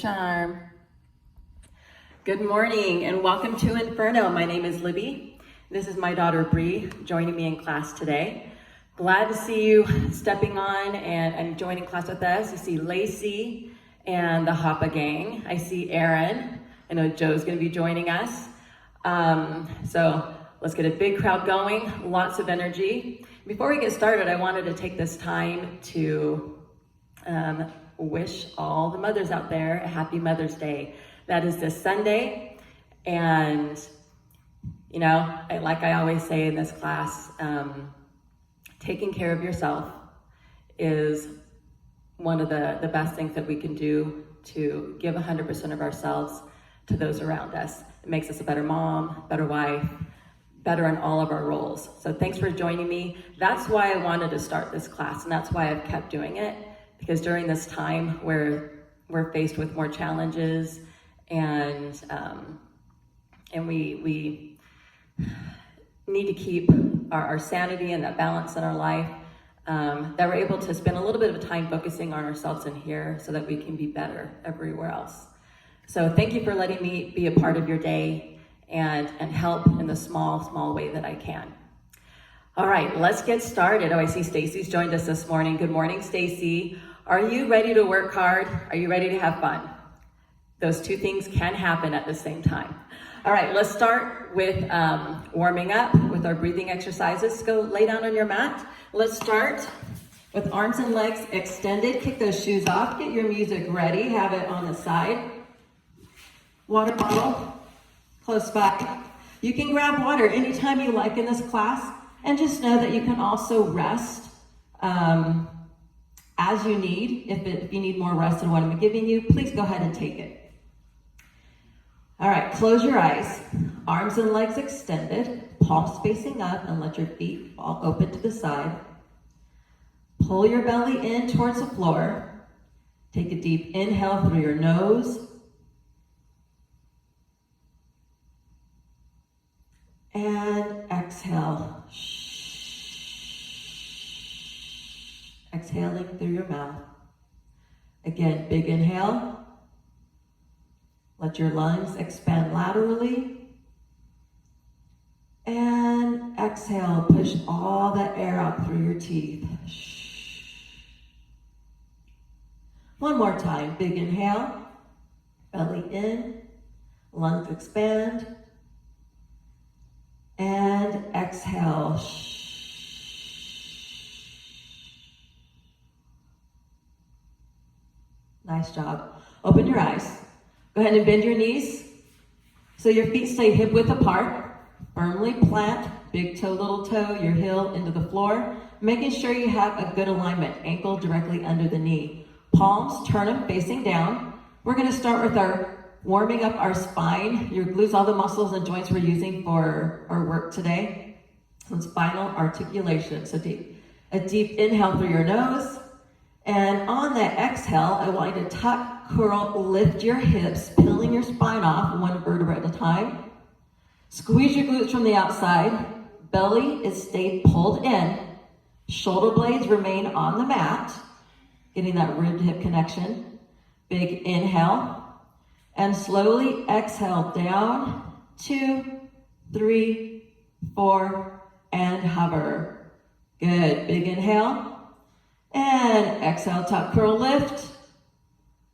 Charm. Good morning and welcome to Inferno. My name is Libby. This is my daughter Bree joining me in class today. Glad to see you stepping on and joining class with us. I see Lacey and the Hoppa gang. I see Aaron. I know Joe's going to be joining us. So let's get a big crowd going, lots of energy. Before we get started, I wanted to take this time to wish all the mothers out there a happy Mother's Day. That is this Sunday, and like I always say in this class, taking care of yourself is one of the best things that we can do to give 100% of ourselves to those around us. It makes us a better mom, better wife, better in all of our roles. So thanks for joining me. That's why I wanted to start this class, and that's why I've kept doing it. Because during this time where we're faced with more challenges and we need to keep our sanity and that balance in our life, that we're able to spend a little bit of time focusing on ourselves in here so that we can be better everywhere else. So thank you for letting me be a part of your day and help in the small way that I can. All right, let's get started. Oh, I see Stacy's joined us this morning. Good morning, Stacy. Are you ready to work hard? Are you ready to have fun? Those two things can happen at the same time. All right, let's start with warming up with our breathing exercises. Go lay down on your mat. Let's start with arms and legs extended. Kick those shoes off. Get your music ready. Have it on the side. Water bottle close by. You can grab water anytime you like in this class. And just know that you can also rest as you need. If you need more rest than what I'm giving you, please go ahead and take it. All right, close your eyes. Arms and legs extended, palms facing up, and let your feet fall open to the side. Pull your belly in towards the floor. Take a deep inhale through your nose. And exhale. Exhaling through your mouth. Again, big inhale. Let your lungs expand laterally. And exhale, push all that air out through your teeth. One more time, big inhale. Belly in, lungs expand. And exhale. Nice job. Open your eyes. Go ahead and bend your knees so your feet stay hip width apart. Firmly plant big toe, little toe, your heel into the floor, making sure you have a good alignment. Ankle directly under the knee. Palms, turn them facing down. We're going to start with our warming up our spine, your glutes, all the muscles and joints we're using for our work today. Some spinal articulation. So a deep inhale through your nose. And on that exhale, I want you to tuck, curl, lift your hips, peeling your spine off one vertebra at a time. Squeeze your glutes from the outside. Belly is stayed pulled in. Shoulder blades remain on the mat, getting that rib hip connection. Big inhale. And slowly exhale down, 2, 3, 4, and hover. Good, big inhale. And exhale, tuck, curl, lift.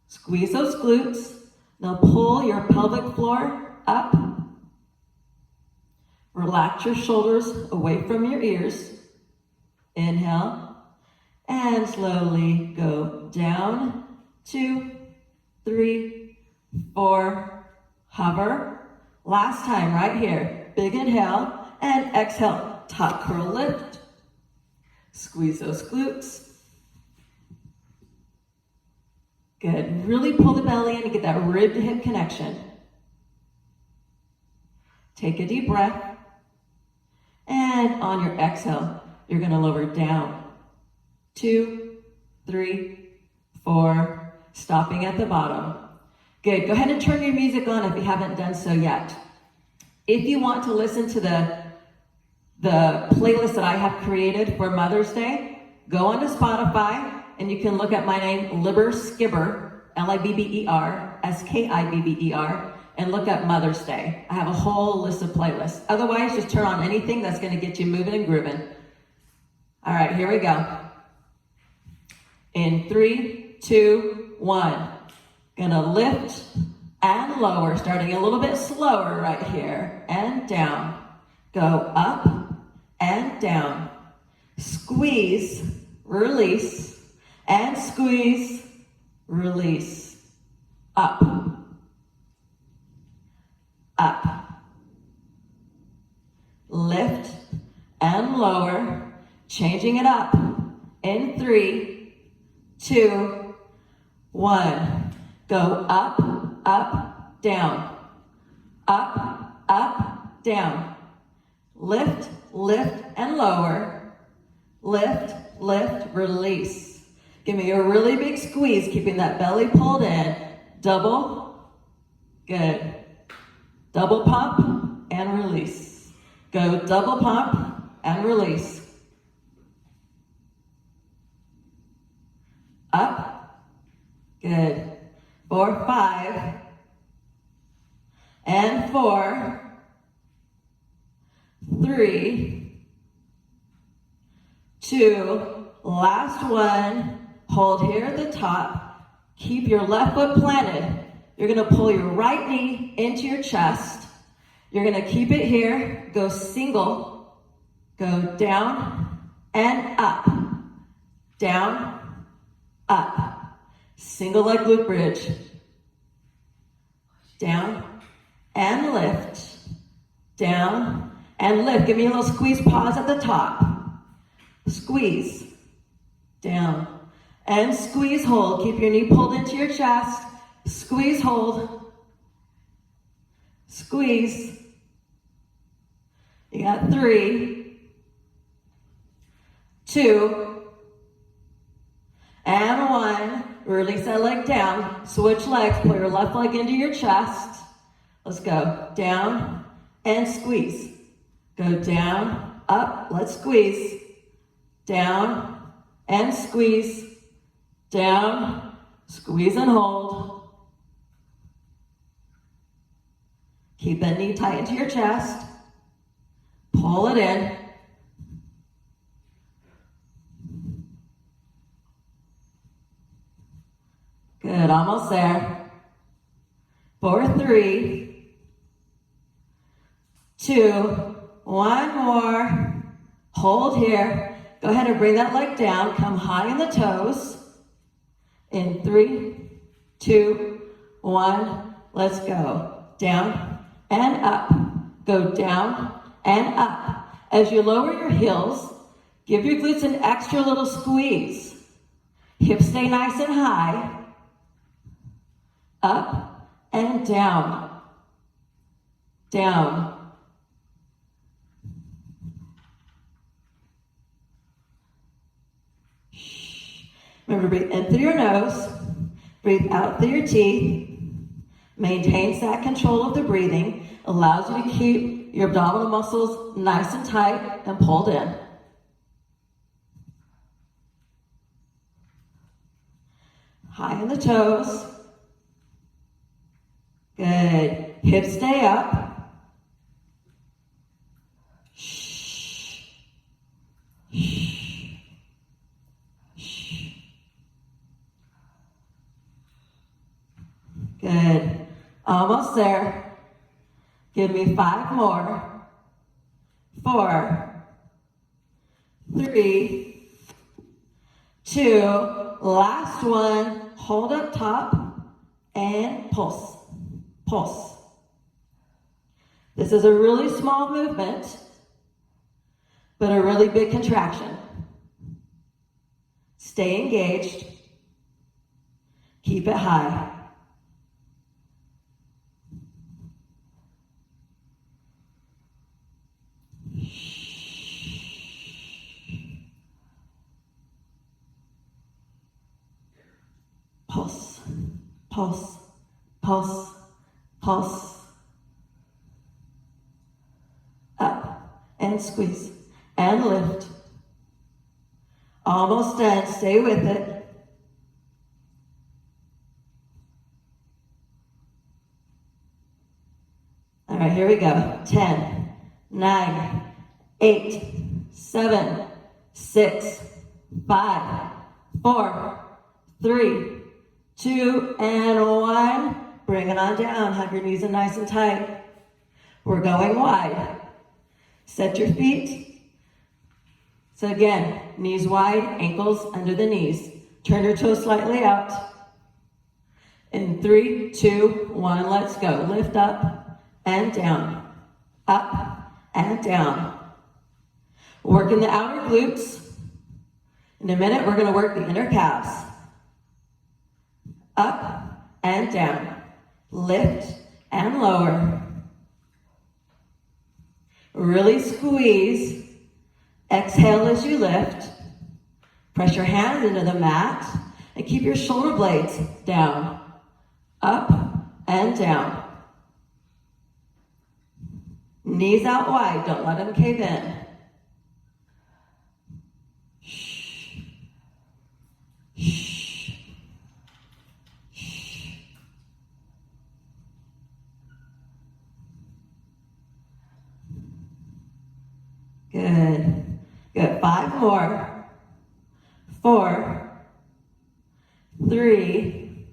Squeeze those glutes. Now pull your pelvic floor up. Relax your shoulders away from your ears. Inhale. And slowly go down, 2, 3, 4, hover. Last time right here. Big inhale and exhale. Tuck, curl, lift. Squeeze those glutes. Good. Really pull the belly in and get that rib to hip connection. Take a deep breath. And on your exhale, you're going to lower down. 2, 3, 4. Stopping at the bottom. Good. Go ahead and turn your music on if you haven't done so yet. If you want to listen to the playlist that I have created for Mother's Day, go onto Spotify and you can look at my name, Libber Skibber, Libber, Skibber, and look up Mother's Day. I have a whole list of playlists. Otherwise, just turn on anything that's going to get you moving and grooving. All right, here we go. In 3, 2, 1. Gonna lift and lower, starting a little bit slower right here, and down. Go up and down. Squeeze, release, and squeeze, release. Up, up. Lift and lower, changing it up. In 3, 2, 1. Go up, up, down. Up, up, down. Lift, lift, and lower. Lift, lift, release. Give me a really big squeeze, keeping that belly pulled in. Double, good. Double pump and release. Go double pump and release. Up, good. 4, 5, and 4, 3, 2, last one. Hold here at the top. Keep your left foot planted. You're gonna pull your right knee into your chest. You're gonna keep it here. Go single, go down and up, down, up. Single leg glute bridge. Down and lift. Down and lift. Give me a little squeeze pause at the top. Squeeze. Down. And squeeze, hold. Keep your knee pulled into your chest. Squeeze, hold. Squeeze. You got 3, 2, and 1. Release that leg down. Switch legs. Pull your left leg into your chest. Let's go. Down and squeeze. Go down, up. Let's squeeze. Down and squeeze. Down. Squeeze and hold. Keep that knee tight into your chest. Pull it in. Good, almost there. 4, 3, 2, 1 more. Hold here. Go ahead and bring that leg down. Come high in the toes. In 3, 2, 1. Let's go. Down and up. Go down and up. As you lower your heels, give your glutes an extra little squeeze. Hips stay nice and high. Up and down. Down. Remember, breathe in through your nose. Breathe out through your teeth. Maintains that control of the breathing. Allows you to keep your abdominal muscles nice and tight and pulled in. High in the toes. Good. Hips stay up. Shh. Shh. Shh. Good. Almost there. Give me 5 more. 4, 3, 2, last one. Hold up top and pulse. Pulse. This is a really small movement, but a really big contraction. Stay engaged. Keep it high. Pulse, pulse, pulse, pulse. Up and squeeze and lift. Almost done. Stay with it. right, here we go. 10, 9, 8, 7, 6, 5, 4, 3, 2, and 1. Bring it on down. Hug your knees in nice and tight. We're going wide. Set your feet. So again, knees wide, ankles under the knees. Turn your toes slightly out. In 3, 2, 1, let's go. Lift up and down. Up and down. Working the outer glutes. In a minute, we're going to work the inner calves. Up and down. Lift and lower. Really squeeze. Exhale as you lift. Press your hands into the mat and keep your shoulder blades down. Up and down. Knees out wide. Don't let them cave in. Shh. Shh. Shh. Good. Good. 5 more. 4, 3,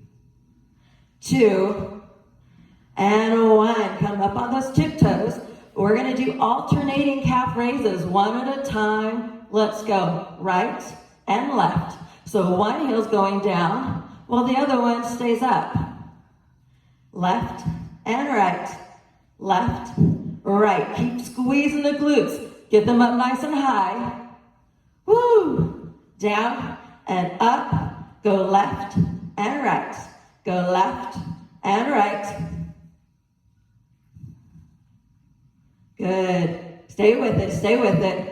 2, and 1. Come up on those tiptoes. We're going to do alternating calf raises, one at a time. Let's go. Right and left. So one heel's going down while the other one stays up. Left and right. Left, right. Keep squeezing the glutes. Get them up nice and high. Woo! Down and up. Go left and right. Go left and right. Good. Stay with it. Stay with it.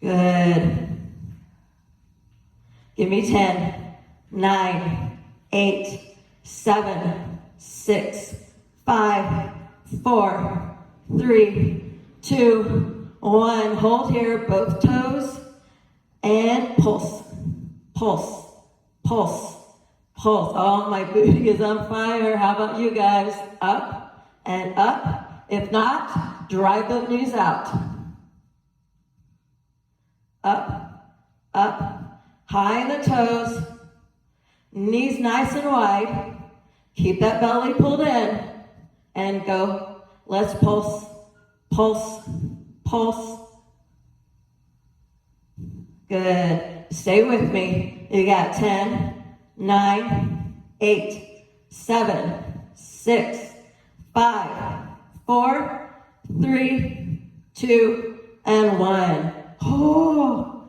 Good. Give me 10, 9, 8, 7, 6, 5, 4, 3, 2, 1. Hold here, both toes, and pulse, pulse, pulse, pulse. Oh, my booty is on fire. How about you guys? Up and up. If not, drive the knees out. Up, up, high in the toes, knees nice and wide. Keep that belly pulled in and go. Let's pulse, pulse, pulse. Good. Stay with me. You got 10, 9, 8, 7, 6, 5, 4, 3, 2, and 1. Oh.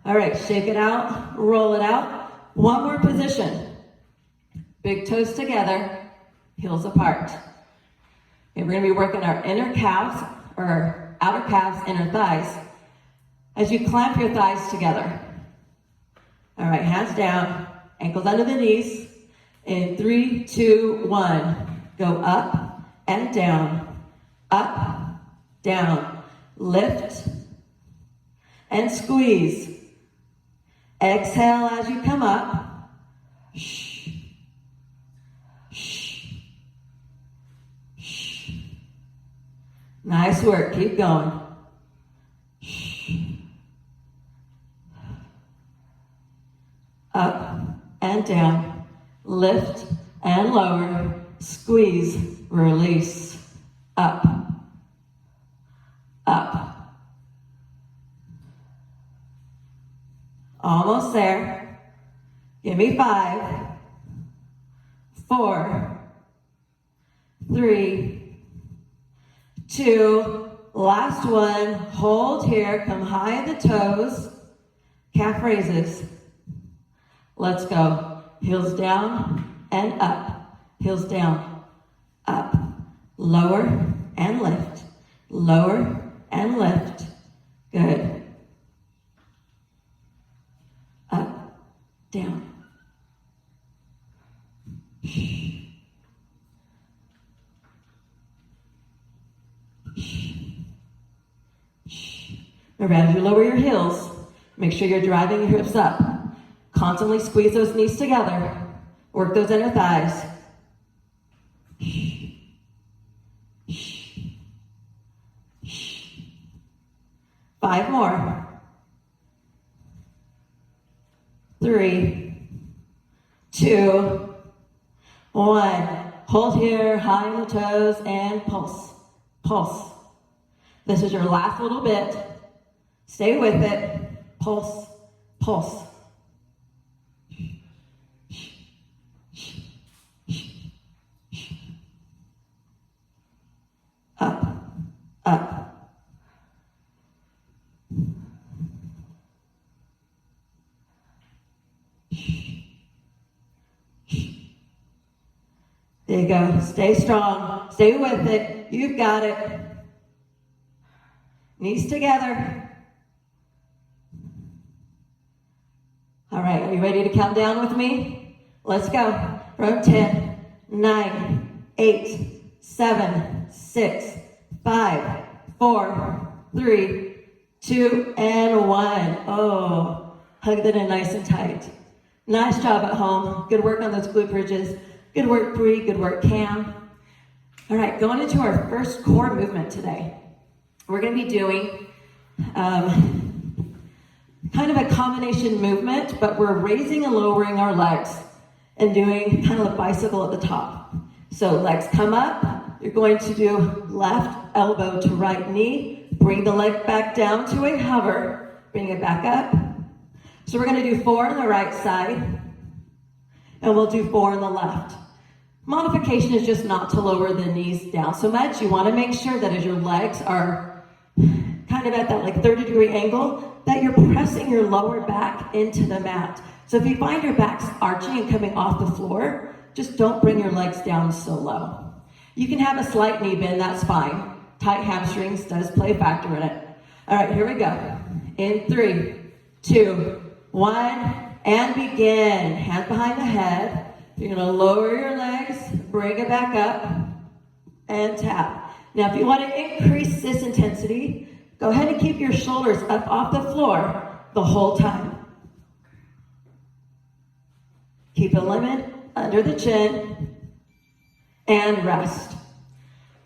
All right, shake it out, roll it out. One more position. Big toes together, heels apart. Okay, we're gonna be working our inner calves, or outer calves, inner thighs, as you clamp your thighs together. All right, hands down, ankles under the knees. In 3, 2, 1, go up and down, up, down. Lift and squeeze. Exhale as you come up. Shh. Shh. Shh. Nice work. Keep going. Shh. Up and down. Lift and lower. Squeeze. Release. Up. Up. Almost there. Give me 5, 4, 3, 2, last one. Hold here, come high at the toes. Calf raises. Let's go. Heels down and up. Heels down, up. Lower and lift. Lower and lift. Good. Up, down. Shh. Shh. Shh. Remember, as you lower your heels, Make sure you're driving your hips up. Constantly squeeze those knees together. Work those inner thighs. 5 more. 3, 2, 1. Hold here, high on the toes, and pulse. Pulse. This is your last little bit. Stay with it. Pulse, pulse. Up, up. There you go. Stay strong. Stay with it. You've got it. Knees together. All right, are you ready to count down with me? Let's go. From 10, 9, 8, 7, 6, 5, 4, 3, 2, and 1. Oh, hug that in nice and tight. Nice job at home. Good work on those glute bridges. Good work, Bree. Good work, Cam. All right, going into our first core movement today. We're going to be doing kind of a combination movement, but we're raising and lowering our legs and doing kind of a bicycle at the top. So legs come up. You're going to do left elbow to right knee. Bring the leg back down to a hover. Bring it back up. So we're going to do 4 on the right side, and we'll do 4 on the left. Modification is just not to lower the knees down so much. You want to make sure that as your legs are kind of at that like 30-degree angle, that you're pressing your lower back into the mat. So if you find your back's arching and coming off the floor, just don't bring your legs down so low. You can have a slight knee bend, that's fine. Tight hamstrings does play a factor in it. All right, here we go. In 3, 2, 1, and begin. Hands behind the head. You're going to lower your legs, bring it back up, and tap. Now, if you want to increase this intensity, go ahead and keep your shoulders up off the floor the whole time. Keep a limit under the chin, and rest.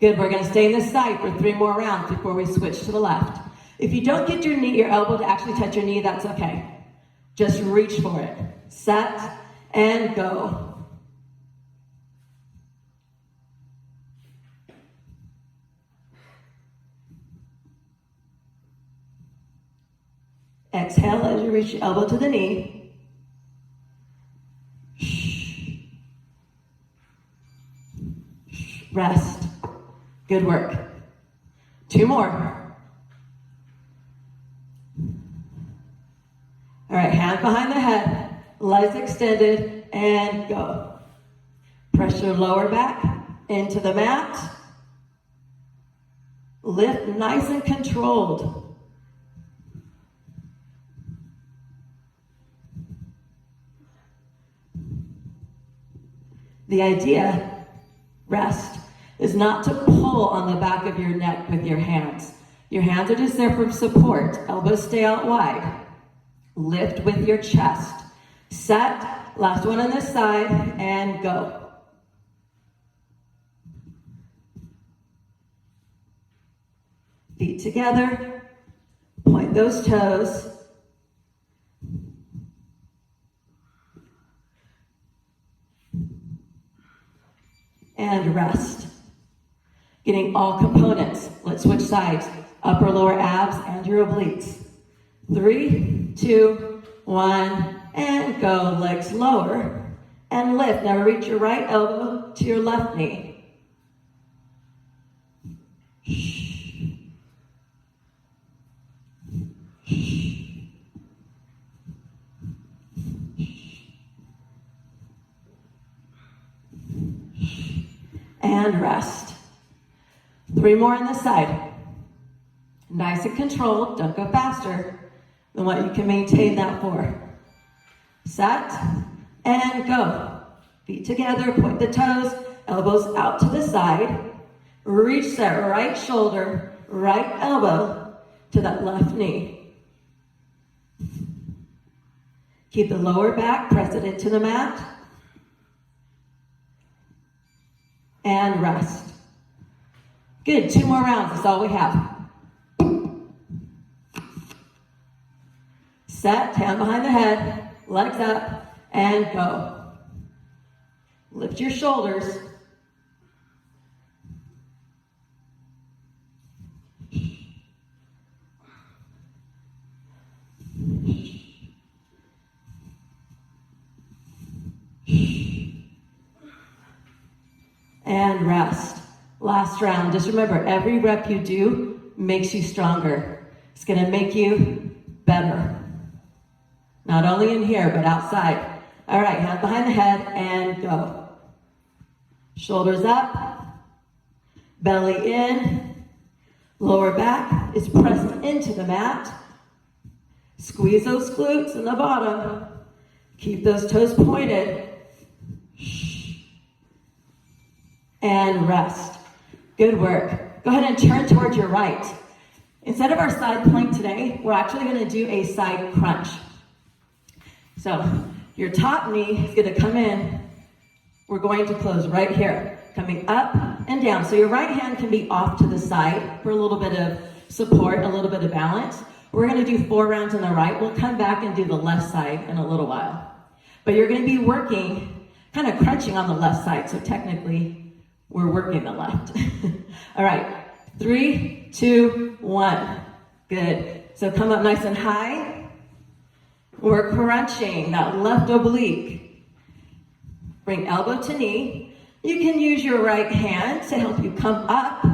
Good, we're going to stay in this side for 3 more rounds before we switch to the left. If you don't get your elbow to actually touch your knee, that's okay. Just reach for it. Set, and go. Exhale as you reach your elbow to the knee. Rest. Good work. 2 more. All right, hand behind the head, legs extended, and go. Press your lower back into the mat. Lift nice and controlled. The idea, rest, is not to pull on the back of your neck with your hands. Your hands are just there for support. Elbows stay out wide. Lift with your chest. Set, last one on this side, and go. Feet together, point those toes. And rest. Getting all components. Let's switch sides. Upper, lower abs, and your obliques. 3, 2, 1, and go. Legs lower and lift. Now reach your right elbow to your left knee. And rest. 3 more on this side. Nice and controlled. Don't go faster than what you can maintain that for. Set and go. Feet together, point the toes, elbows out to the side. Reach that right shoulder, right elbow to that left knee. Keep the lower back, press it into the mat. And rest. Good, 2 more rounds, that's all we have. Set, hand behind the head, legs up, and go. Lift your shoulders. And rest. Last round. Just remember, every rep you do makes you stronger. It's going to make you better. Not only in here, but outside. All right, hand behind the head and go. Shoulders up, belly in, lower back is pressed into the mat. Squeeze those glutes in the bottom. Keep those toes pointed. And rest. Good work. Go ahead and turn towards your right. Instead of our side plank today, we're actually going to do a side crunch. So your top knee is going to come in. We're going to close right here, coming up and down. So your right hand can be off to the side for a little bit of support, a little bit of balance. We're going to do 4 rounds on the right. We'll come back and do the left side in a little while. But you're going to be working, kind of crunching on the left side. So technically, we're working the left. All right, 3, 2, 1. Good. So come up nice and high. We're crunching that left oblique. Bring elbow to knee. You can use your right hand to help you come up.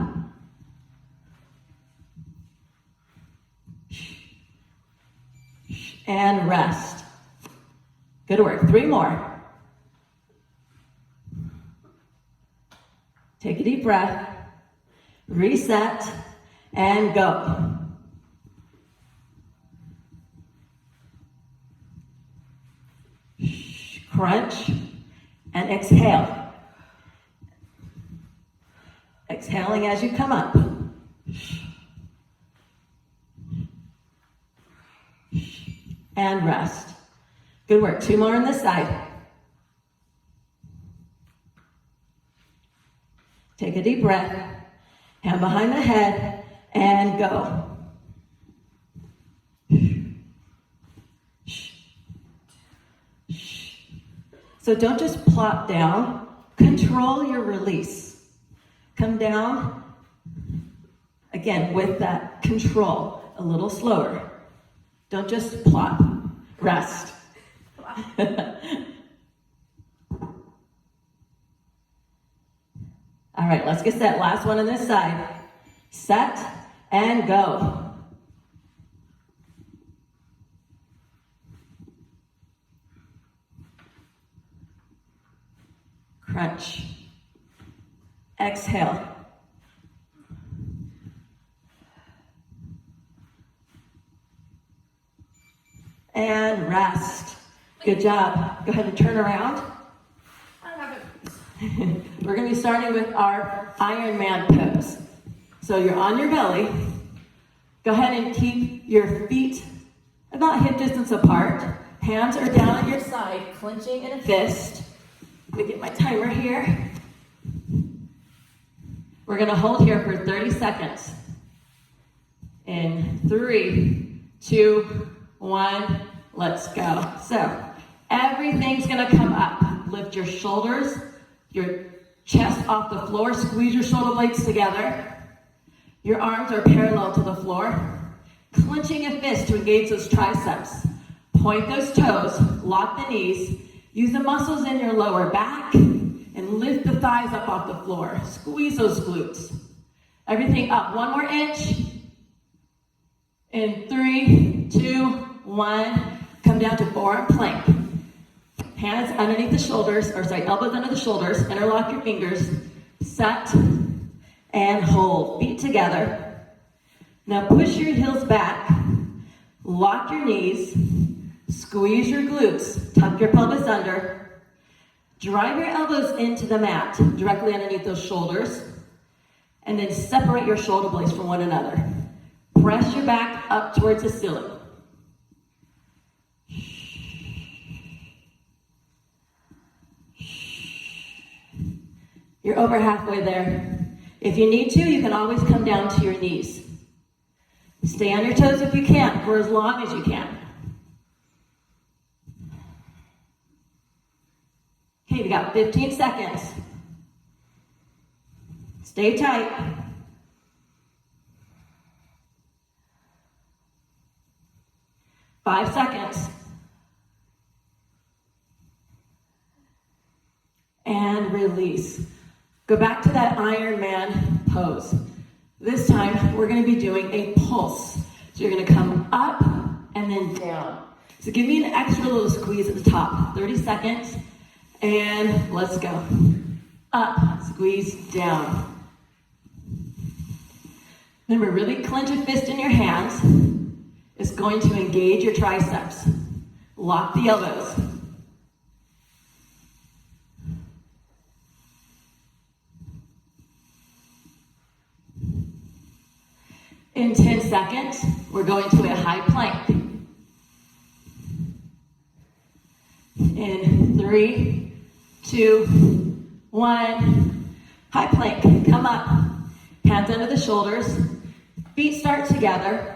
And rest. Good work. 3 more. Take a deep breath. Reset. And go. Crunch. And exhale. Exhaling as you come up. And rest. Good work. 2 more on this side. Take a deep breath. Hand behind the head and go. So don't just plop down. Control your release. Come down, again, with that control, a little slower. Don't just plop. Rest. All right, let's get set. Last one on this side. Set and go. Crunch. Exhale. And rest. Good job. Go ahead and turn around. We're going to be starting with our Iron Man pose. So you're on your belly. Go ahead and keep your feet about hip distance apart. Hands are down on your side, clenching in a fist. Let me get my timer here. We're going to hold here for 30 seconds. In 3, 2, 1, let's go. So everything's going to come up. Lift your shoulders, your chest off the floor. Squeeze your shoulder blades together. Your arms are parallel to the floor. Clenching a fist to engage those triceps. Point those toes, lock the knees. Use the muscles in your lower back and lift the thighs up off the floor. Squeeze those glutes. Everything up. 1 more inch. In 3, 2, 1. Come down to forearm plank. Hands underneath the shoulders, elbows under the shoulders. Interlock your fingers. Set and hold. Feet together. Now push your heels back. Lock your knees. Squeeze your glutes. Tuck your pelvis under. Drive your elbows into the mat, directly underneath those shoulders. And then separate your shoulder blades from one another. Press your back up towards the ceiling. You're over halfway there. If you need to, you can always come down to your knees. Stay on your toes if you can, for as long as you can. Okay, we got 15 seconds. Stay tight. Five seconds. And release. Go back to that Ironman pose. This time, we're gonna be doing a pulse. So you're gonna come up and then down. So give me an extra little squeeze at the top. 30 seconds, and let's go. Up, squeeze, down. Remember, really clench a fist in your hands. It's going to engage your triceps. Lock the elbows. In 10 seconds, we're going to a high plank. In 3, 2, 1, high plank. Come up, hands under the shoulders, feet start together.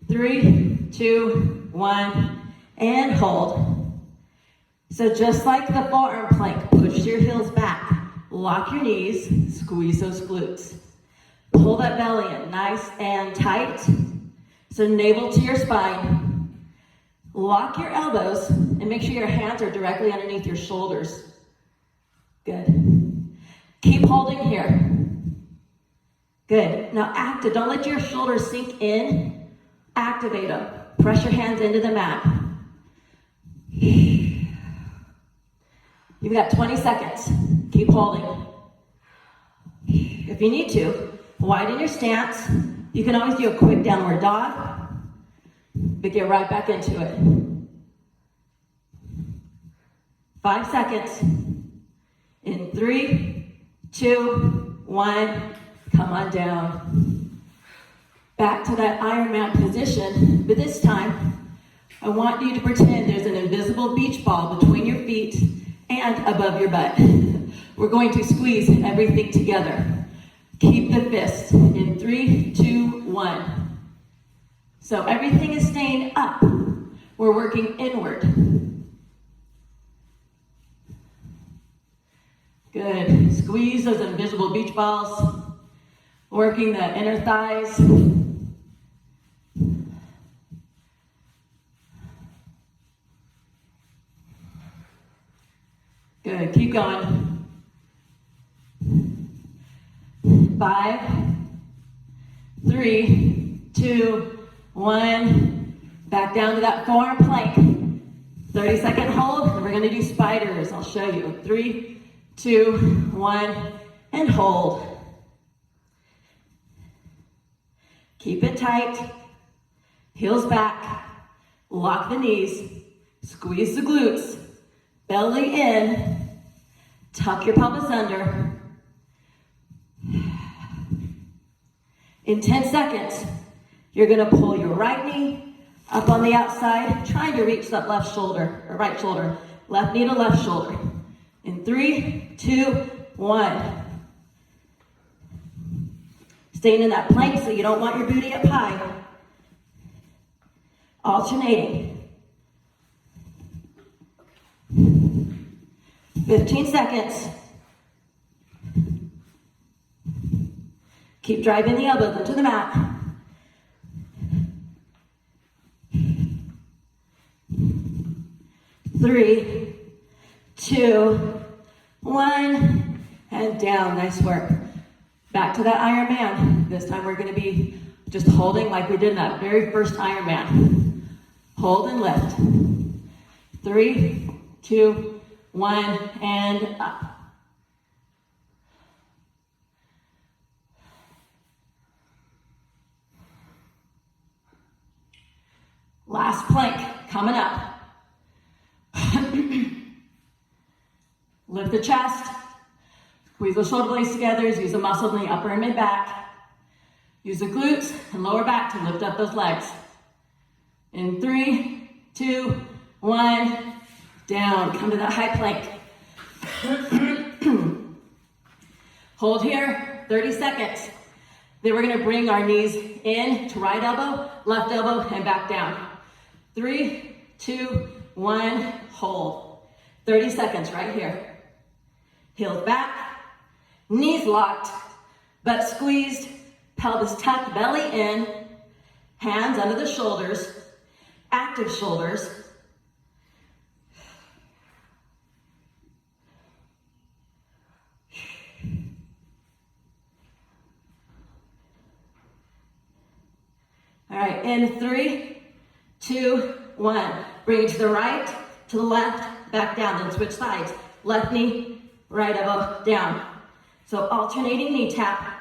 3, 2, 1, and hold. So just like the forearm plank, push your heels back, lock your knees, squeeze those glutes. Pull that belly in nice and tight. So navel to your spine. Lock your elbows and make sure your hands are directly underneath your shoulders. Good. Keep holding here. Good. Now active. Don't let your shoulders sink in. Activate them. Press your hands into the mat. You've got 20 seconds. Keep holding. If you need to, widen your stance. You can always do a quick downward dog, but get right back into it. 5 seconds. In 3, 2, 1, come on down. Back to that Ironman position, but this time, I want you to pretend there's an invisible beach ball between your feet and above your butt. We're going to squeeze everything together. Keep the fist in 3, 2, 1. So everything is staying up. We're working inward. Good. Squeeze those invisible beach balls. Working the inner thighs. Good. Keep going. 5, 3, 2, 1. Back down to that forearm plank. 30-second hold, and we're going to do spiders. I'll show you. 3, 2, 1, and hold. Keep it tight. Heels back. Lock the knees. Squeeze the glutes. Belly in. Tuck your pelvis under. In 10 seconds, you're gonna pull your right knee up on the outside, trying to reach that left shoulder, or right shoulder. Left knee to left shoulder. In 3, 2, 1. Staying in that plank so you don't want your booty up high. Alternating. 15 seconds. Keep driving the elbows into the mat. Three, 2, 1, and down. Nice work. Back to that Ironman. This time we're going to be just holding like we did in that very first Ironman. Hold and lift. 3, 2, 1, and up. Last plank coming up. Lift the chest. Squeeze the shoulder blades together. Use the muscles in the upper and mid back. Use the glutes and lower back to lift up those legs. In 3, 2, 1, down. Come to that high plank. Hold here, 30 seconds. Then we're gonna bring our knees in to right elbow, left elbow, and back down. 3, 2, 1, hold. 30 seconds right here. Heels back, knees locked, butt squeezed, pelvis tucked, belly in, hands under the shoulders, active shoulders. All right, in 3, 2, 1. Bring it to the right, to the left, back down, then switch sides. Left knee, right elbow, down. So alternating knee tap.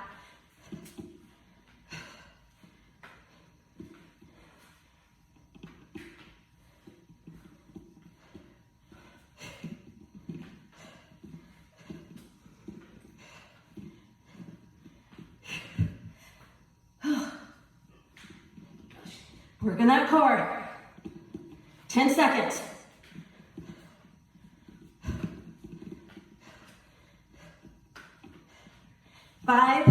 Working that core. 10 seconds. Five,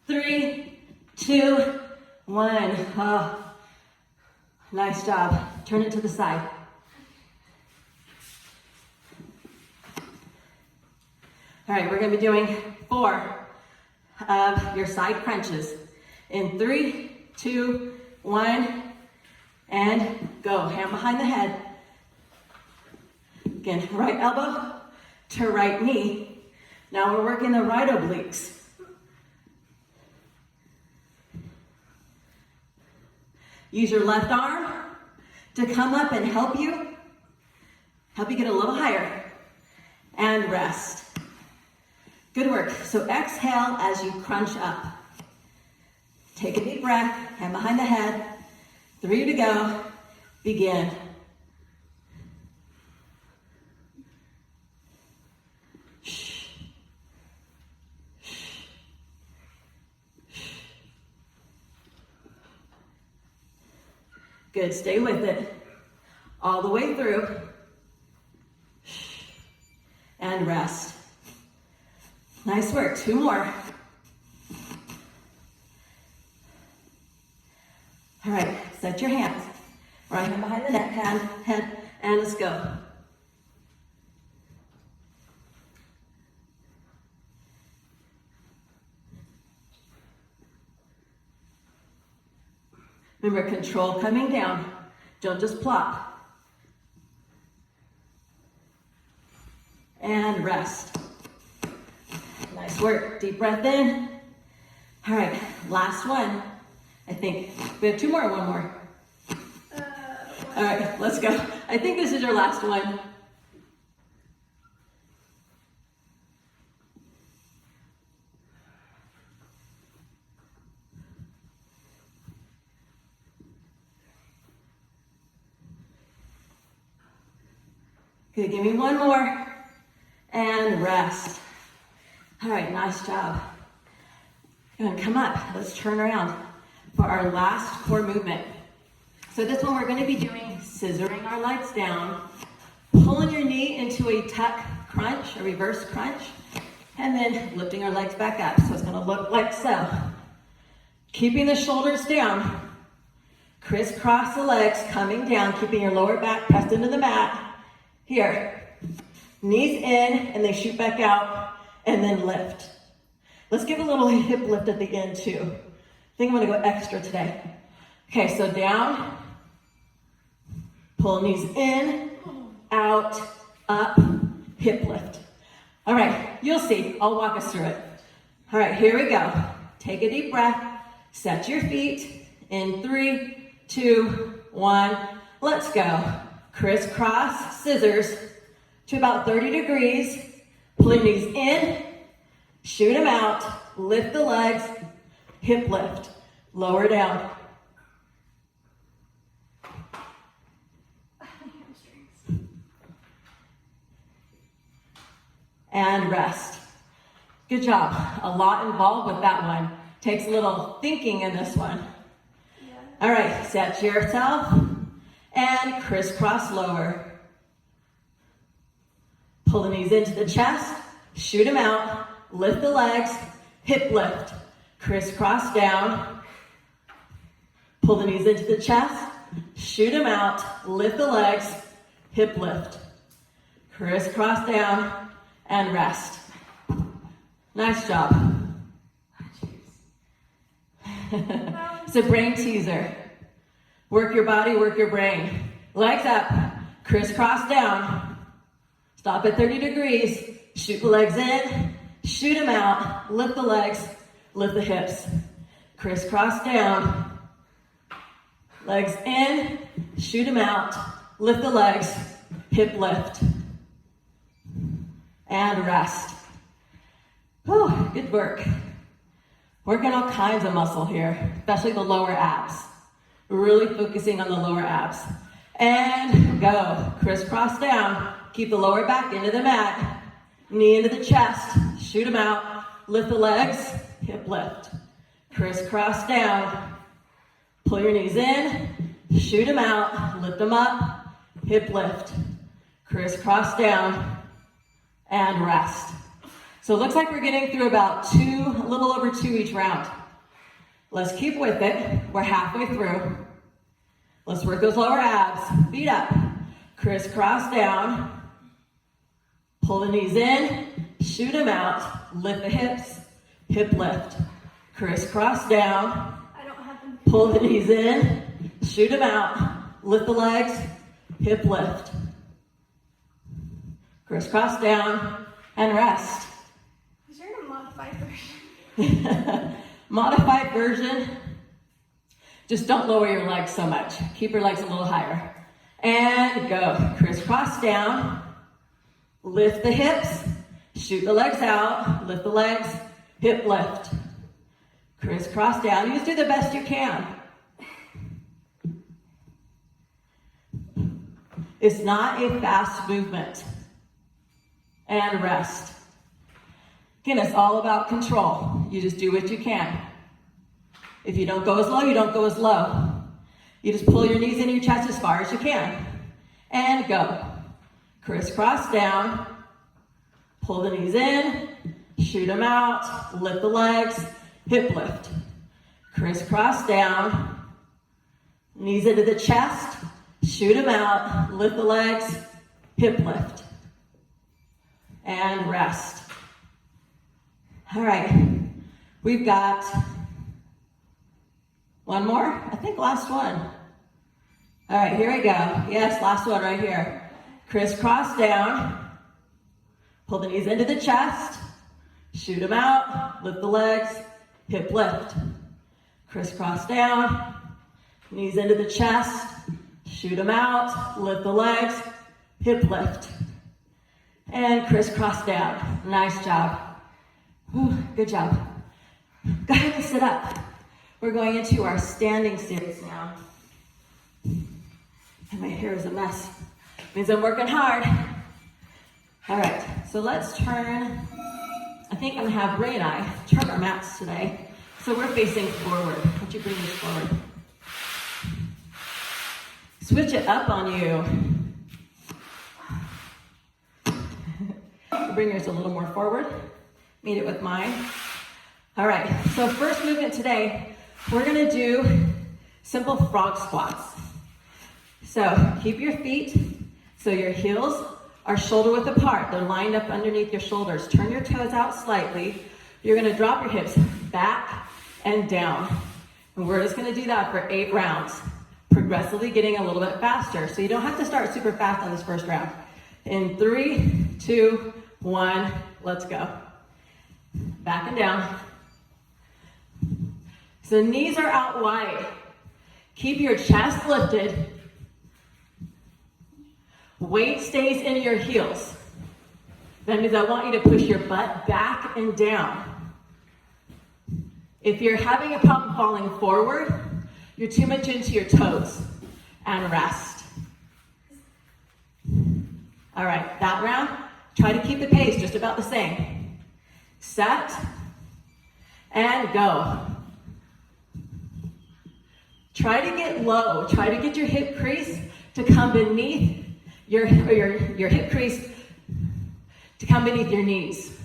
3, 2, 1. Oh, nice job. Turn it to the side. All right, we're going to be doing 4 of your side crunches. In 3, 2, 1, and go. Hand behind the head. Again, right elbow to right knee. Now we're working the right obliques. Use your left arm to come up and help you get a little higher. And rest. Good work. So exhale as you crunch up. Take a deep breath, hand behind the head. 3 to go. Begin. Good, stay with it. All the way through. And rest. Nice work, 2 more. All right, set your hands. Right hand behind the neck, head, and let's go. Remember, control coming down. Don't just plop. And rest. Nice work. Deep breath in. All right, last one. I think we have 2 more or 1 more. All right, let's go. I think this is your last one. Okay, give me 1 more. And rest. All right, nice job. Go ahead and come up. Let's turn around for our last core movement. So this one we're going to be doing scissoring our legs down, pulling your knee into a tuck crunch, a reverse crunch, and then lifting our legs back up. So it's going to look like so. Keeping the shoulders down, crisscross the legs, coming down, keeping your lower back pressed into the mat. Here, knees in, and they shoot back out, and then lift. Let's give a little hip lift at the end too. I think I'm going to go extra today. Okay, so down, pull knees in, out, up, hip lift. All right, you'll see. I'll walk us through it. All right, here we go. Take a deep breath. Set your feet in 3, 2, 1. Let's go. Crisscross scissors to about 30 degrees. Pull your knees in, shoot them out, lift the legs, hip lift, lower down. And rest. Good job. A lot involved with that one. Takes a little thinking in this one. Yeah. All right, set yourself and crisscross lower. Pull the knees into the chest, shoot them out, lift the legs, hip lift. Crisscross down, pull the knees into the chest, shoot them out, lift the legs, hip lift. Crisscross down and rest. Nice job. It's a brain teaser. Work your body, work your brain. Legs up, crisscross down. Stop at 30 degrees, shoot the legs in, shoot them out, lift the legs, lift the hips. Crisscross down. Legs in, shoot them out, lift the legs, hip lift. And rest. Whew, good work. Working all kinds of muscle here, especially the lower abs. Really focusing on the lower abs. And go. Crisscross down. Keep the lower back into the mat. Knee into the chest. Shoot them out. Lift the legs. Hip lift. Crisscross down. Pull your knees in. Shoot them out. Lift them up. Hip lift. Crisscross down. And rest. So it looks like we're getting through about a little over two each round. Let's keep with it. We're halfway through. Let's work those lower abs. Feet up. Crisscross down. Pull the knees in. Shoot them out. Lift the hips. Hip lift. Crisscross down. Pull the knees in. Shoot them out. Lift the legs. Hip lift. Crisscross down. And rest. Is there a modified version? Modified version. Just don't lower your legs so much. Keep your legs a little higher. And go. Crisscross down. Lift the hips. Shoot the legs out. Lift the legs. Hip lift. Crisscross down. You just do the best you can. It's not a fast movement. And rest. Again, it's all about control. You just do what you can. If you don't go as low, you don't go as low. You just pull your knees into your chest as far as you can. And go. Crisscross down. Pull the knees in. Shoot them out. Lift the legs. Hip lift. Crisscross down. Knees into the chest. Shoot them out. Lift the legs. Hip lift. And rest. All right. We've got one more. I think last one. All right, here we go. Yes, last one right here. Crisscross down. Pull the knees into the chest. Shoot them out. Lift the legs. Hip lift. Crisscross down. Knees into the chest. Shoot them out. Lift the legs. Hip lift. And crisscross down. Nice job. Whew, good job. Go ahead and sit up. We're going into our standing series now. And my hair is a mess. Means I'm working hard. All right, so let's turn. I think I'm gonna have Ray and I turn our mats today. So we're facing forward. Why don't you bring this forward? Switch it up on you. Bring yours a little more forward. Meet it with mine. All right, so first movement today, we're gonna do simple frog squats. So keep your feet, so your heels are shoulder width apart. They're lined up underneath your shoulders. Turn your toes out slightly. You're gonna drop your hips back and down. And we're just gonna do that for 8 rounds, progressively getting a little bit faster. So you don't have to start super fast on this first round. In 3, 2, 1, let's go. Back and down. So knees are out wide. Keep your chest lifted. Weight stays in your heels. That means I want you to push your butt back and down. If you're having a problem falling forward, you're too much into your toes. And rest. All right, that round, try to keep the pace just about the same. Set, and go. Try to get low. Try to get your hip crease to come beneath your hip crease to come beneath your knees.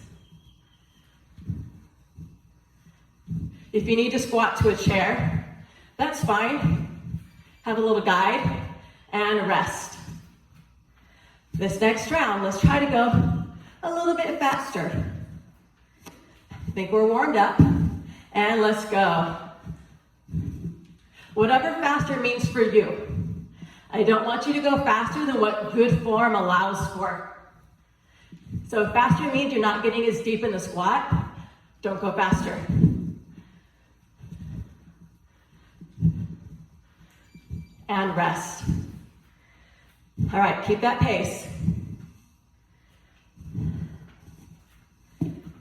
If you need to squat to a chair, that's fine. Have a little guide and rest. This next round, let's try to go a little bit faster. I think we're warmed up, and let's go. Whatever faster means for you. I don't want you to go faster than what good form allows for. So if faster means you're not getting as deep in the squat, don't go faster. And rest. All right, keep that pace.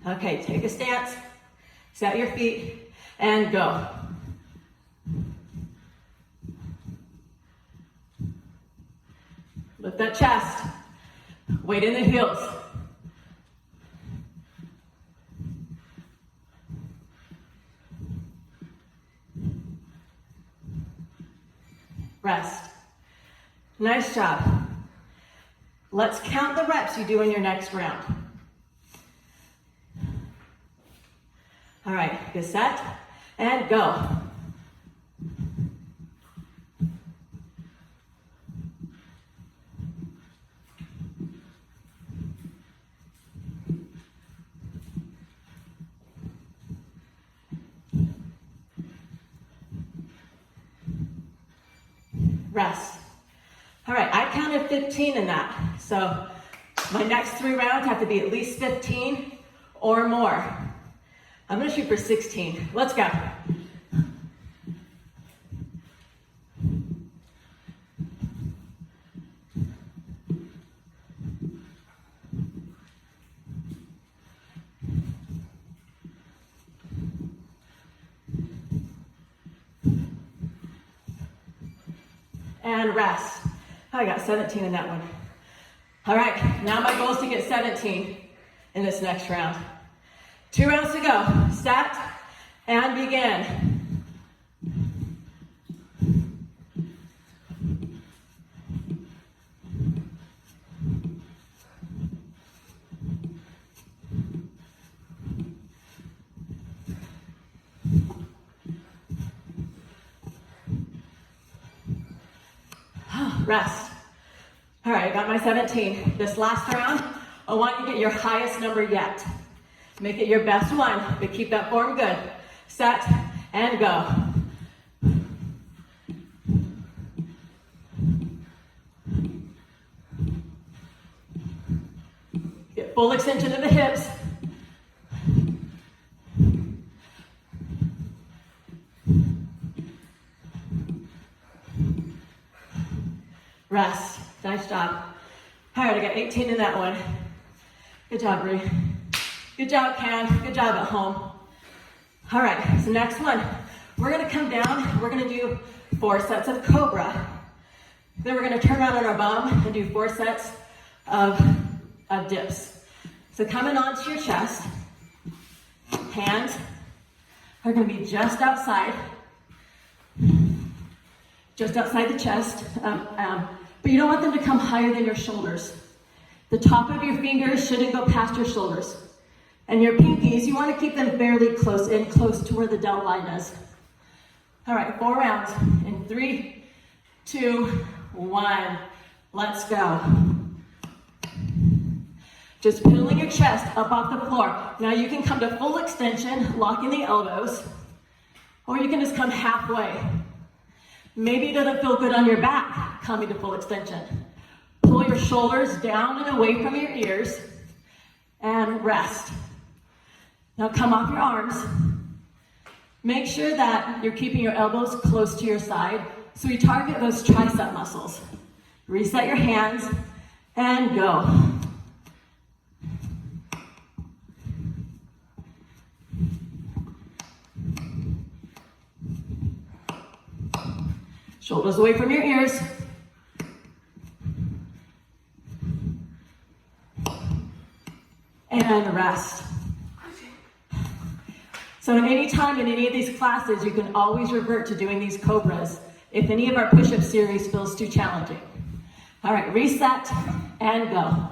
Okay, take a stance, set your feet, and go. Lift that chest, weight in the heels. Rest. Nice job. Let's count the reps you do in your next round. All right, get set and go. Rest. All right, I counted 15 in that. So my next 3 rounds have to be at least 15 or more. I'm gonna shoot for 16. Let's go. And rest. I got 17 in that one. All right, now my goal is to get 17 in this next round. 2 rounds to go. Set and begin. Rest. All right, I got my 17. This last round, I want you to get your highest number yet. Make it your best one, but keep that form good. Set and go. Get full extension of the hips. Rest. Nice job. All right, I got 18 in that one. Good job, Bree. Good job, Can. Good job at home. All right, so next one. We're gonna come down. We're gonna do 4 sets of Cobra. Then we're gonna turn around on our bum and do 4 sets of dips. So coming onto your chest, hands are gonna be just outside the chest, but you don't want them to come higher than your shoulders. The top of your fingers shouldn't go past your shoulders. And your pinkies, you want to keep them fairly close to where the delt line is. All right, 4 rounds in 3, 2, 1. Let's go. Just pulling your chest up off the floor. Now you can come to full extension, locking the elbows, or you can just come halfway. Maybe it doesn't feel good on your back coming to full extension. Pull your shoulders down and away from your ears and rest. Now come off your arms. Make sure that you're keeping your elbows close to your side so we target those tricep muscles. Reset your hands and go. Shoulders away from your ears. And rest. So at any time in any of these classes, you can always revert to doing these Cobras if any of our push-up series feels too challenging. All right, reset and go.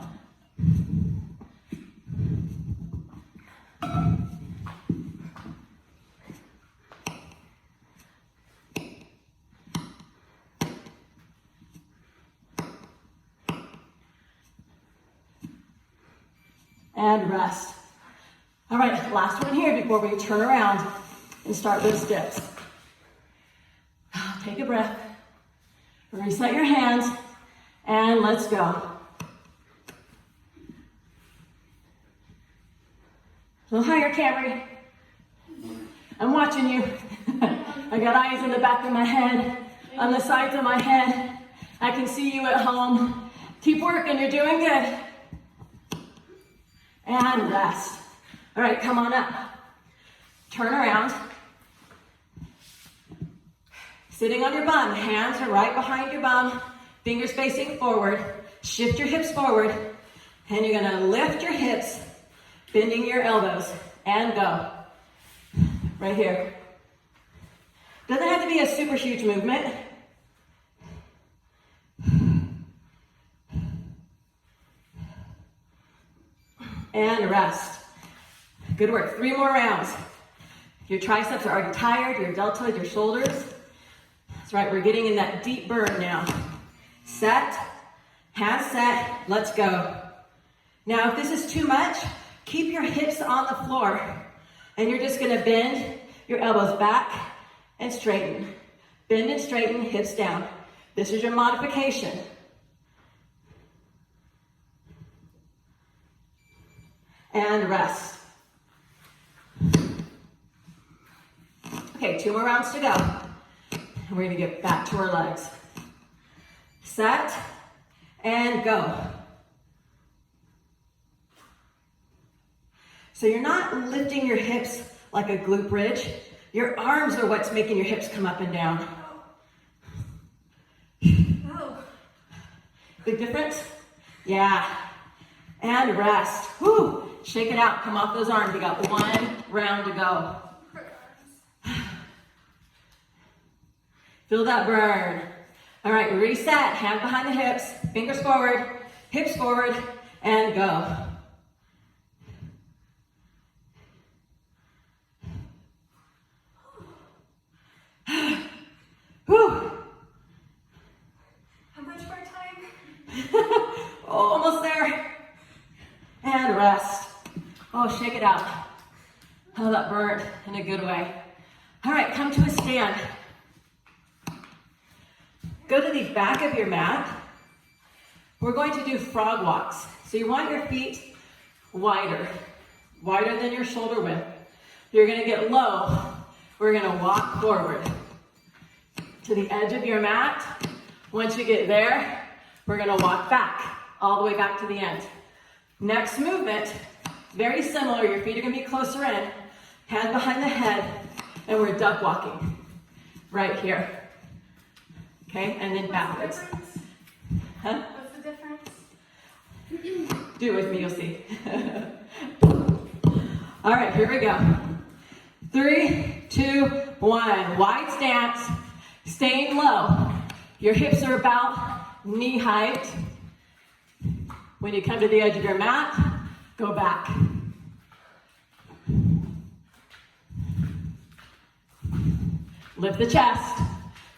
and rest. All right, last one here before we turn around and start those dips. Take a breath, reset your hands, and let's go. A little higher, Camry. I'm watching you. I got eyes in the back of my head, on the sides of my head. I can see you at home. Keep working, you're doing good. And rest. All right, come on up. Turn around. Sitting on your bum, hands are right behind your bum, fingers facing forward. Shift your hips forward, and you're gonna lift your hips, bending your elbows, and go. Right here. Doesn't have to be a super huge movement. And rest. Good work, 3 more rounds. Your triceps are already tired, your deltoid, your shoulders. That's right, we're getting in that deep burn now. Set, hands set, let's go. Now, if this is too much, keep your hips on the floor, and you're just gonna bend your elbows back and straighten. Bend and straighten, hips down. This is your modification. And rest. Okay, 2 more rounds to go. And we're gonna get back to our legs. Set, and go. So you're not lifting your hips like a glute bridge. Your arms are what's making your hips come up and down. Oh. Big difference? Yeah. And rest. Whew. Shake it out. Come off those arms. We got 1 round to go. Feel that burn. All right, reset. Hand behind the hips. Fingers forward. Hips forward. And go. Whew. How much more time? Oh, almost there. And rest. Oh, shake it out. Oh, that burnt in a good way. All right, come to a stand. Go to the back of your mat. We're going to do frog walks. So you want your feet wider than your shoulder width. You're gonna get low. We're gonna walk forward to the edge of your mat. Once you get there, we're gonna walk back, all the way back to the end. Next movement, very similar. Your feet are gonna be closer in, hand behind the head, and we're duck walking right here. Okay, and then backwards. Huh? What's the difference? Do it with me, you'll see. All right, here we go. 3, 2, 1. Wide stance, staying low. Your hips are about knee height. When you come to the edge of your mat, go back. Lift the chest.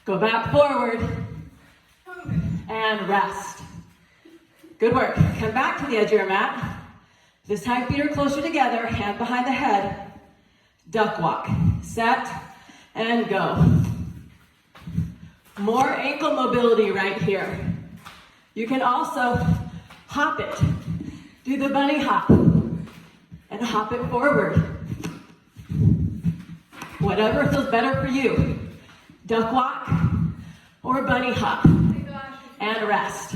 Go back forward. And rest. Good work. Come back to the edge of your mat. This time feet are closer together, hand behind the head. Duck walk. Set and go. More ankle mobility right here. You can also hop it. Do the bunny hop and hop it forward. Whatever feels better for you. Duck walk or bunny hop. And rest.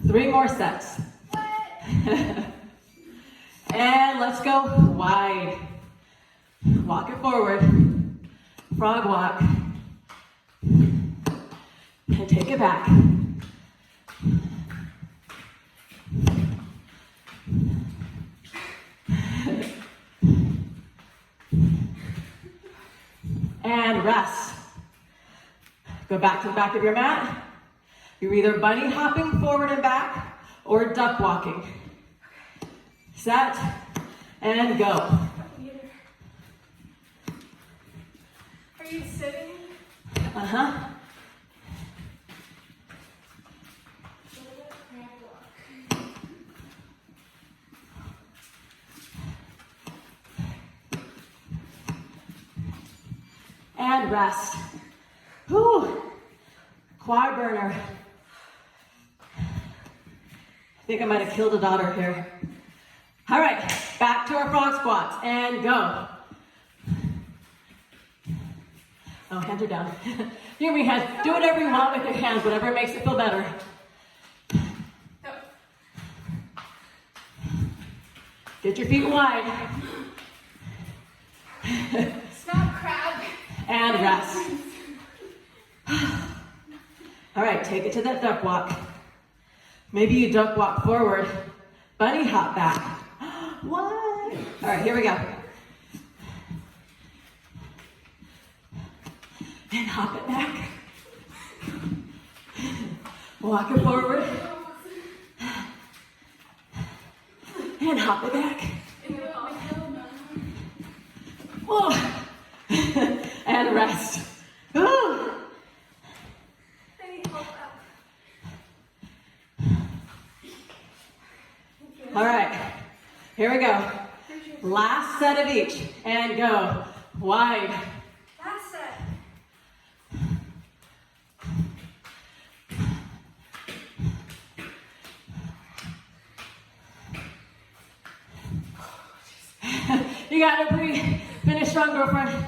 3 more sets. And let's go wide. Walk it forward. Frog walk. And take it back. And rest. Go back to the back of your mat. You're either bunny hopping forward and back or duck walking. Set and go. Are you sitting? Uh-huh. And rest. Whew. Quad burner. I think I might have killed a daughter here. All right, back to our frog squats and go. Oh, hands are down. Here we have, do whatever you want with your hands, whatever makes it feel better. Get your feet wide. Stop, crab. And rest. All right, take it to that duck walk. Maybe you duck walk forward, bunny hop back. What? All right, here we go. And hop it back. Walk it forward. And hop it back. Whoa. And rest. Ooh. All right, here we go. Last set of each, and go. Wide. Last set. You gotta breathe. Finish strong, girlfriend.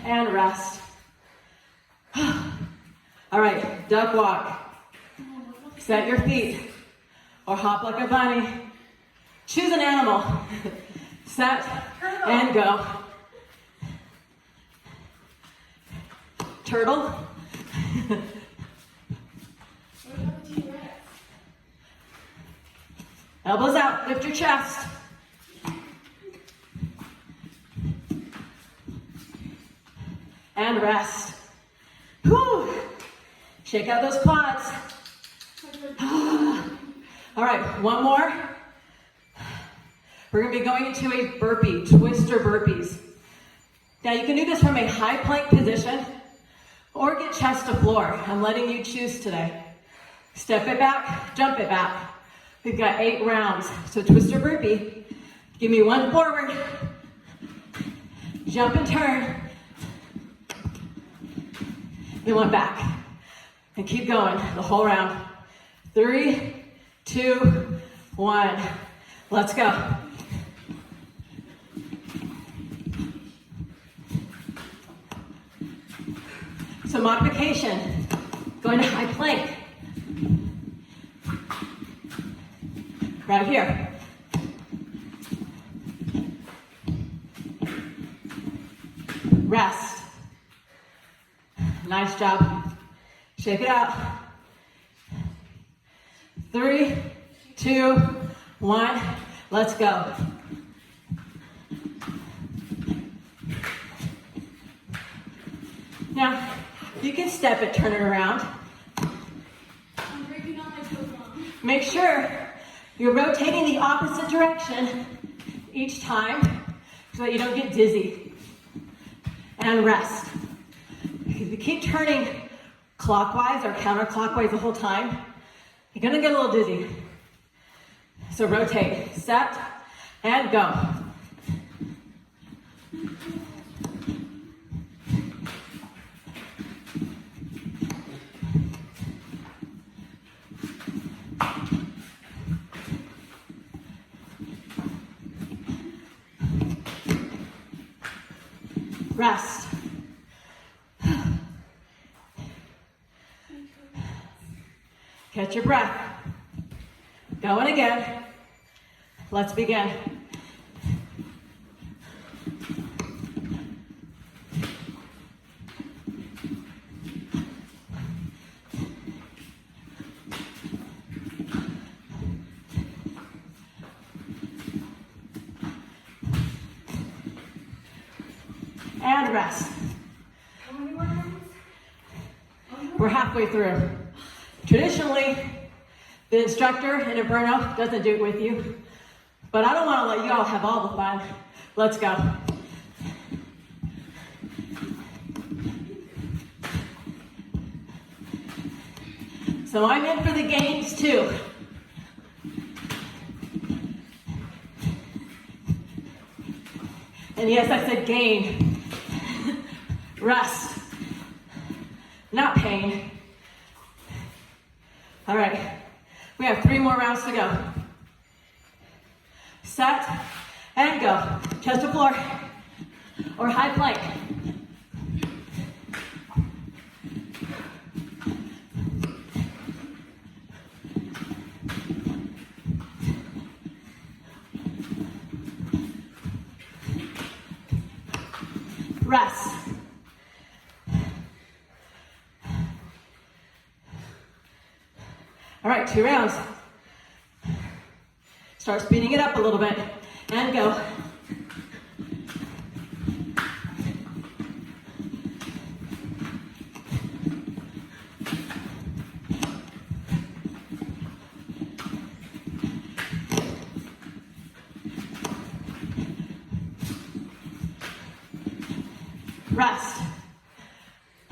And rest. All right, duck walk. Set your feet. Or hop like a bunny. Choose an animal. Set and go. Turtle. Elbows out, lift your chest. And rest. Whew. Shake out those quads. All right, one more. We're gonna be going into a burpee, twister burpees. Now you can do this from a high plank position or get chest to floor. I'm letting you choose today. Step it back, jump it back. We've got 8 rounds. So twister burpee, give me one forward, jump and turn, then one back. And keep going the whole round. 3, 2, 1. Let's go. So modification, going to high plank. Right here. Rest. Nice job. Shake it out. 3, 2, 1. Let's go. Now, you can step it, turn it around. I'm breaking all my toes on. Make sure you're rotating the opposite direction each time so that you don't get dizzy. And rest. If you keep turning clockwise or counterclockwise the whole time, you're gonna get a little dizzy. So rotate, set, and go. Rest. Catch your breath. Going again. Let's begin. And rest. How many more rounds? We're halfway through. Traditionally, the instructor in Inferno doesn't do it with you, but I don't want to let you all have all the fun. Let's go. So I'm in for the gains too. And yes, I said gain. Rest. Not pain. All right, we have 3 more rounds to go. Set and go. Chest to floor or high plank. Rest. All right, 2 rounds. Start speeding it up a little bit and go. Rest.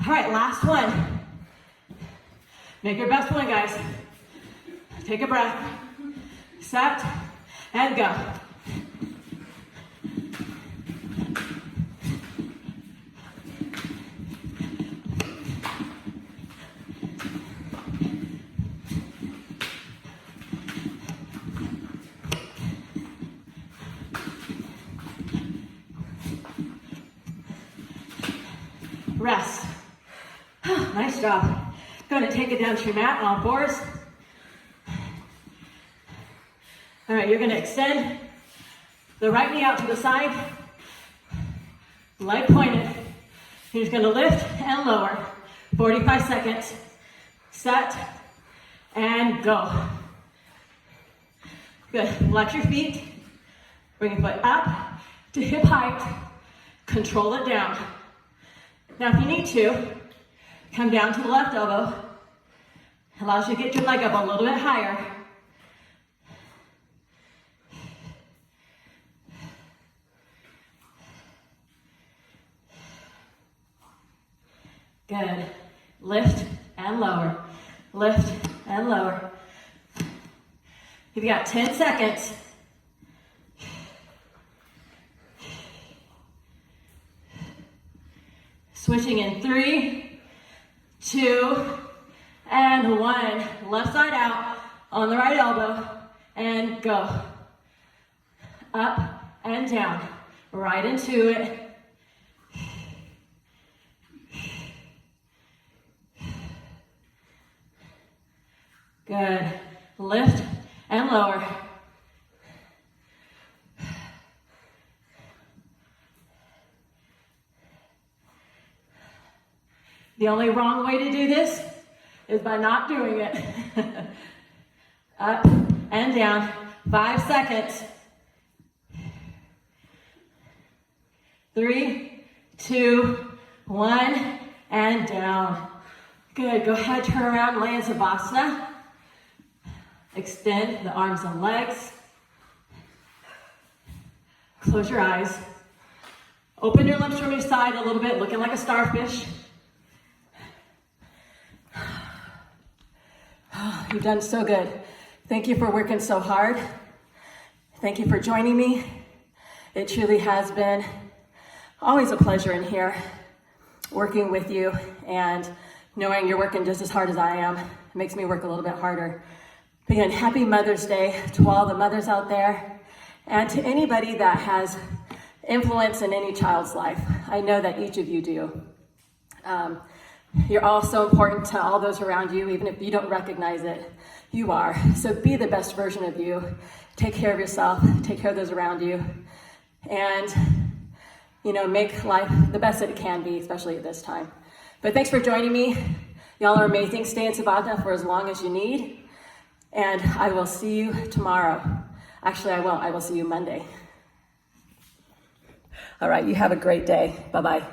All right, last one. Make your best one, guys. Take a breath. Set and go. Rest. Nice job. Go ahead and take it down to your mat on 4s. All right, you're going to extend the right knee out to the side, leg pointed. You're just going to lift and lower. 45 seconds. Set and go. Good. Flex your feet. Bring your foot up to hip height. Control it down. Now, if you need to, come down to the left elbow. Allows you to get your leg up a little bit higher. Good. Lift and lower. Lift and lower. You've got 10 seconds. Switching in 3, 2, and 1. Left side out on the right elbow and go. Up and down. Right into it. Good. Lift and lower. The only wrong way to do this is by not doing it. Up and down. 5 seconds. 3, 2, 1, and down. Good. Go ahead, turn around, lay in Savasana. Extend the arms and legs. Close your eyes. Open your lips from your side a little bit, looking like a starfish. You've done so good. Thank you for working so hard. Thank you for joining me. It truly has been always a pleasure in here, working with you and knowing you're working just as hard as I am. It makes me work a little bit harder. Again, happy Mother's Day to all the mothers out there and to anybody that has influence in any child's life. I know that each of you do. You're all so important to all those around you, even if you don't recognize it, you are. So be the best version of you. Take care of yourself, take care of those around you, and make life the best that it can be, especially at this time. But thanks for joining me. Y'all are amazing. Stay in Savasana for as long as you need. And I will see you tomorrow. Actually, I won't. I will see you Monday. All right, you have a great day. Bye-bye.